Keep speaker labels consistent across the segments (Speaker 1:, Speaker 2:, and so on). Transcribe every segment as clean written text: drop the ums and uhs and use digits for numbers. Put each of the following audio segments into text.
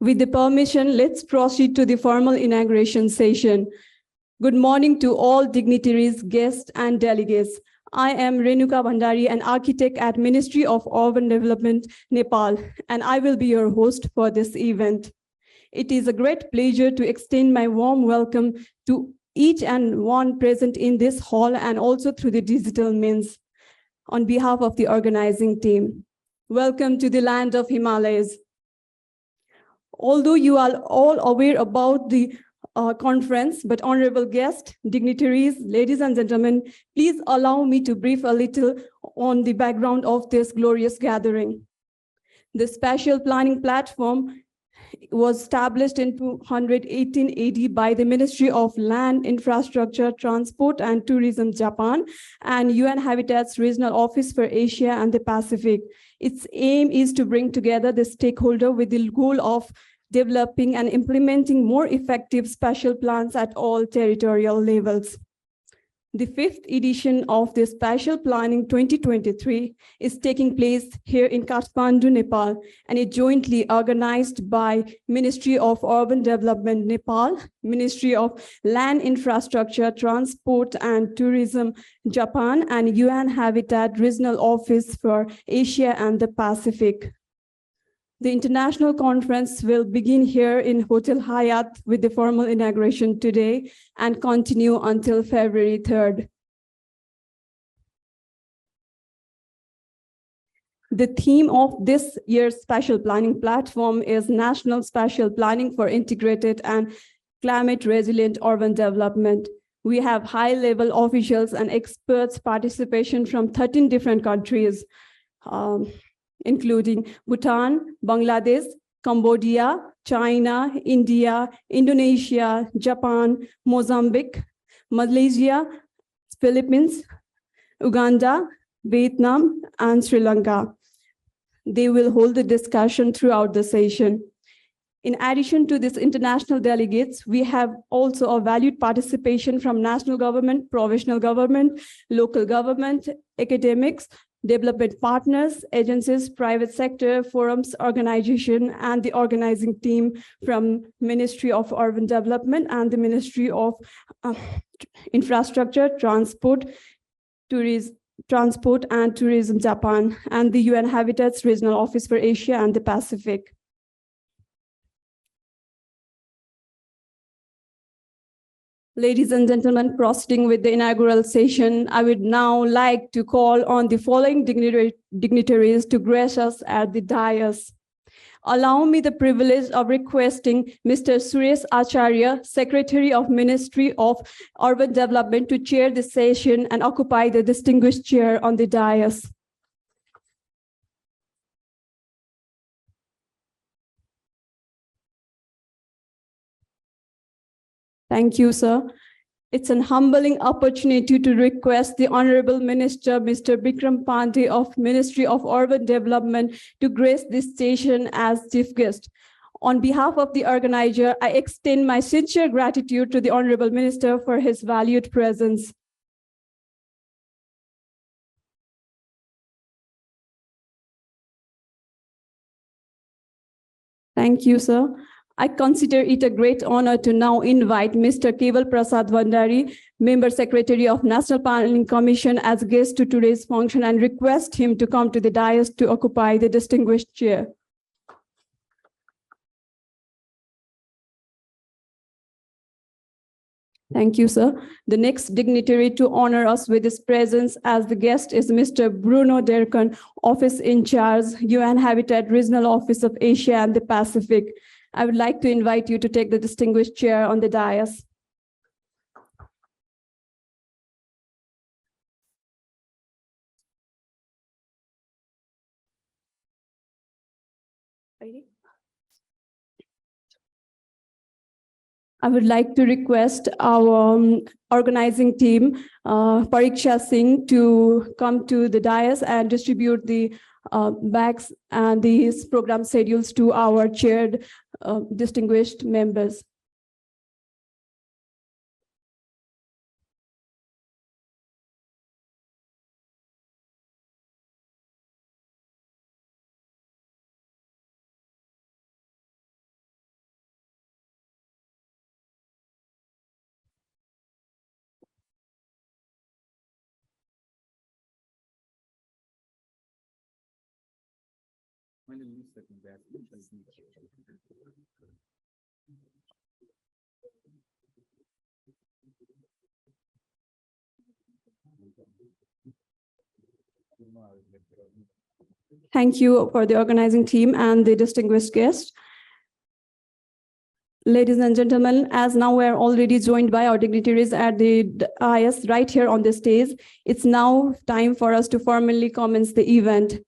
Speaker 1: With the permission, let's proceed to the formal inauguration session. Good morning to all dignitaries, guests, and delegates. I am Renuka Bhandari, an architect at Ministry of Urban Development, Nepal, and I will be your host for this event. It is a great pleasure to extend my warm welcome to each and one present in this hall and also through the digital means on behalf of the organizing team. Welcome to the land of Himalayas. Although you are all aware about the conference, but honorable guests, dignitaries, ladies and gentlemen, please allow me to brief a little on the background of this glorious gathering. The Spatial Planning Platform was established in 218 AD by the Ministry of Land, Infrastructure, Transport and Tourism, Japan, and UN Habitat's Regional Office for Asia and the Pacific. Its aim is to bring together the stakeholders with the goal of developing and implementing more effective spatial plans at all territorial levels. The 5th edition of the Spatial Planning 2023 is taking place here in Kathmandu, Nepal, and is jointly organized by Ministry of Urban Development, Nepal, Ministry of Land, Infrastructure, Transport and Tourism, Japan, and UN Habitat Regional Office for Asia and the Pacific. The international conference will begin here in Hotel Hyatt with the formal inauguration today and continue until February 3rd. The theme of this year's spatial planning platform is National Spatial Planning for Integrated and Climate Resilient Urban Development. We have high-level officials and experts participation from 13 different countries, including Bhutan, Bangladesh, Cambodia, China, India, Indonesia, Japan, Mozambique, Malaysia, Philippines, Uganda, Vietnam, and Sri Lanka. They will hold the discussion throughout the session. In addition to these international delegates, we have also a valued participation from national government, provincial government, local government, academics, development partners, agencies, private sector, forums, organization, and the organizing team from Ministry of Urban Development and the Ministry of Infrastructure, Transport and Tourism, Japan, and the UN Habitat's Regional Office for Asia and the Pacific. Ladies and gentlemen, proceeding with the inaugural session, I would now like to call on the following dignitaries to grace us at the dais. Allow me the privilege of requesting Mr. Suresh Acharya, Secretary of Ministry of Urban Development, to chair the session and occupy the distinguished chair on the dais. Thank you, sir. It's an humbling opportunity to request the Honorable Minister, Mr. Bikram Pandey of Ministry of Urban Development, to grace this session as chief guest. On behalf of the organizer, I extend my sincere gratitude to the Honorable Minister for his valued presence. Thank you, sir. I consider it a great honor to now invite Mr. Keval Prasad Bhandari, Member Secretary of National Planning Commission, as guest to today's function and request him to come to the dais to occupy the distinguished chair. Thank you, sir. The next dignitary to honor us with his presence as the guest is Mr. Bruno Derkon, Office in Charge, UN Habitat Regional Office of Asia and the Pacific. I would like to invite you to take the distinguished chair on the dais. I would like to request our organizing team, Pariksha Singh, to come to the dais and distribute the bags and these program schedules to our chaired distinguished members. Thank you for the organizing team and the distinguished guests. Ladies and gentlemen, as now we are already joined by our dignitaries at the dais right here on the stage, it's now time for us to formally commence the event.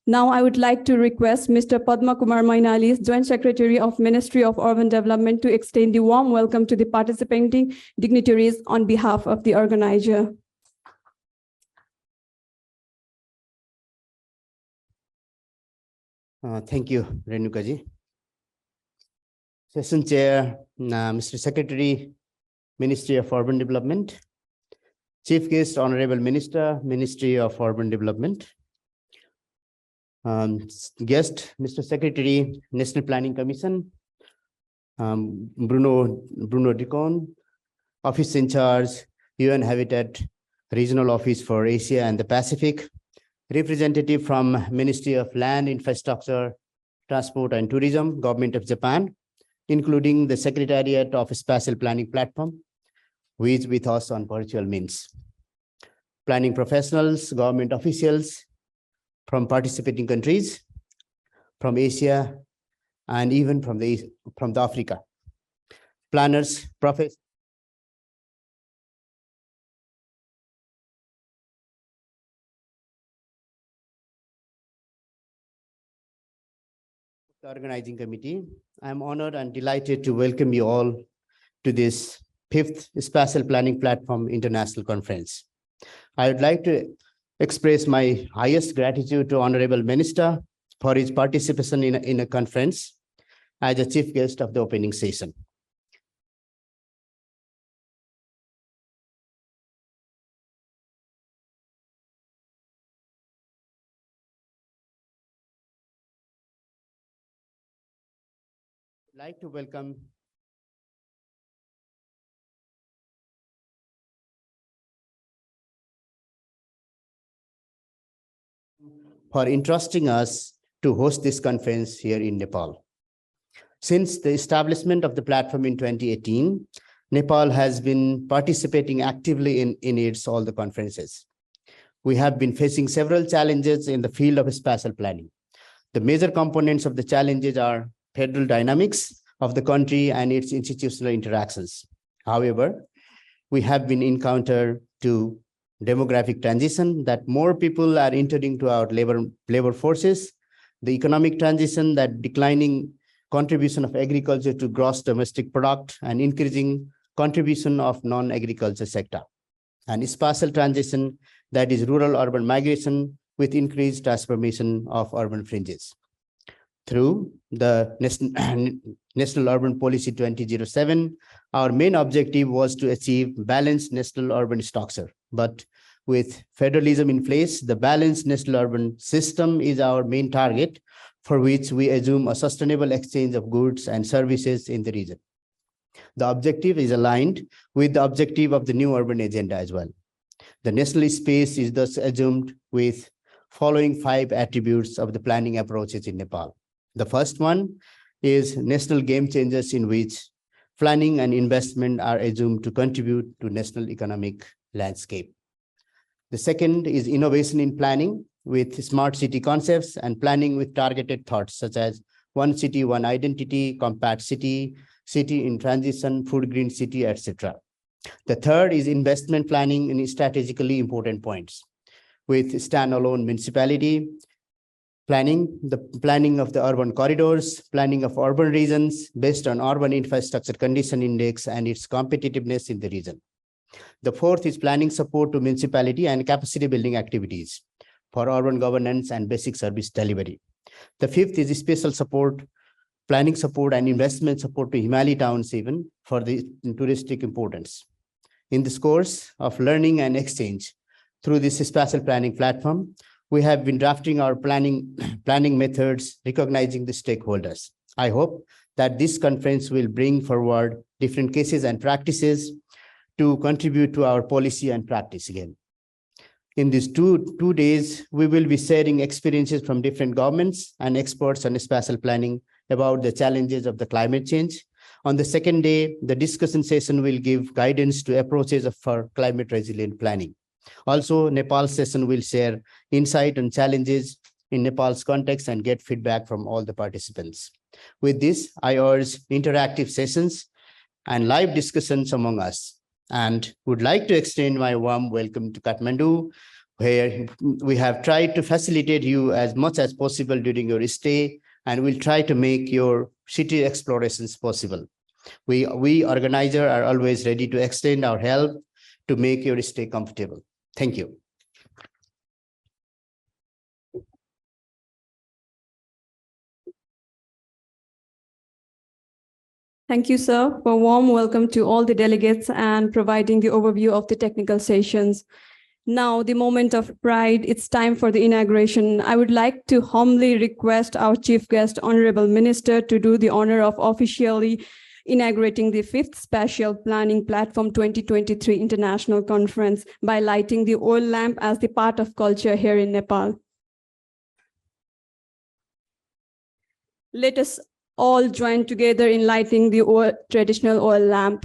Speaker 1: Now I would like to request Mr. Padma Kumar Mainali, Joint Secretary of Ministry of Urban Development, to extend the warm welcome to the participating dignitaries on behalf of the organizer.
Speaker 2: Thank you, Renuka ji. Session Chair, Mr. Secretary, Ministry of Urban Development, Chief Guest, Honorable Minister, Ministry of Urban Development, Guest, Mr. Secretary, National Planning Commission, Bruno Dicon, Office in Charge, UN Habitat Regional Office for Asia and the Pacific, representative from Ministry of Land, Infrastructure, Transport and Tourism, Government of Japan, including the Secretariat of Spatial Planning Platform, who is with us on virtual means. Planning professionals, government officials from participating countries, from Asia, and even from the Africa. Planners, professors, the organizing committee, I am honored and delighted to welcome you all to this 5th Spatial Planning Platform International Conference. I would like to express my highest gratitude to Honorable Minister for his participation in a conference as a chief guest of the opening session. I'd like to welcome for entrusting us to host this conference here in Nepal. Since the establishment of the platform in 2018, Nepal has been participating actively in all the conferences. We have been facing several challenges in the field of spatial planning. The major components of the challenges are federal dynamics of the country and its institutional interactions. However, we have been encountered to demographic transition, that more people are entering to our labor forces, the economic transition, that declining contribution of agriculture to gross domestic product and increasing contribution of non-agriculture sector, and spatial transition, that is rural-urban migration with increased transformation of urban fringes. Through the National Urban Policy 2007, our main objective was to achieve balanced national urban structure. But with federalism in place, the balanced national urban system is our main target, for which we assume a sustainable exchange of goods and services in the region. The objective is aligned with the objective of the new urban agenda as well. The national space is thus assumed with following 5 attributes of the planning approaches in Nepal. The first one is national game changers, in which planning and investment are assumed to contribute to national economic landscape. The second is innovation in planning with smart city concepts and planning with targeted thoughts, such as one city, one identity, compact city, city in transition, food green city, etc. The third is investment planning in strategically important points with standalone municipality planning, the planning of the urban corridors, planning of urban regions based on urban infrastructure condition index and its competitiveness in the region. The fourth is planning support to municipality and capacity building activities for urban governance and basic service delivery. The fifth is special support, planning support and investment support to Himalayan towns even for the touristic importance. In this course of learning and exchange through this spatial planning platform, we have been drafting our planning methods, recognizing the stakeholders. I hope that this conference will bring forward different cases and practices to contribute to our policy and practice again. In these two days, we will be sharing experiences from different governments and experts on spatial planning about the challenges of the climate change. On the second day, the discussion session will give guidance to approaches for climate resilient planning. Also, Nepal's session will share insight on challenges in Nepal's context and get feedback from all the participants. With this, I urge interactive sessions and live discussions among us, and would like to extend my warm welcome to Kathmandu, where we have tried to facilitate you as much as possible during your stay, and we'll try to make your city explorations possible. We organizers are always ready to extend our help to make your stay comfortable. Thank you.
Speaker 1: Thank you, sir, for a warm welcome to all the delegates and providing the overview of the technical sessions. Now, the moment of pride, it's time for the inauguration. I would like to humbly request our chief guest, Honorable Minister, to do the honor of officially inaugurating the 5th Spatial Planning Platform 2023 International Conference by lighting the oil lamp as the part of culture here in Nepal. Let us all join together in lighting the traditional oil lamp.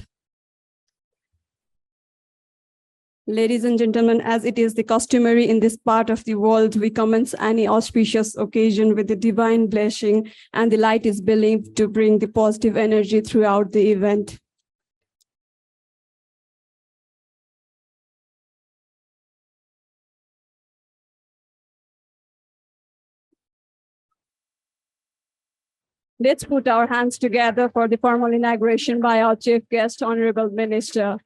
Speaker 1: Ladies and gentlemen, as it is the customary in this part of the world, we commence any auspicious occasion with the divine blessing, and the light is believed to bring the positive energy throughout the event. Let's put our hands together for the formal inauguration by our chief guest, Honorable Minister.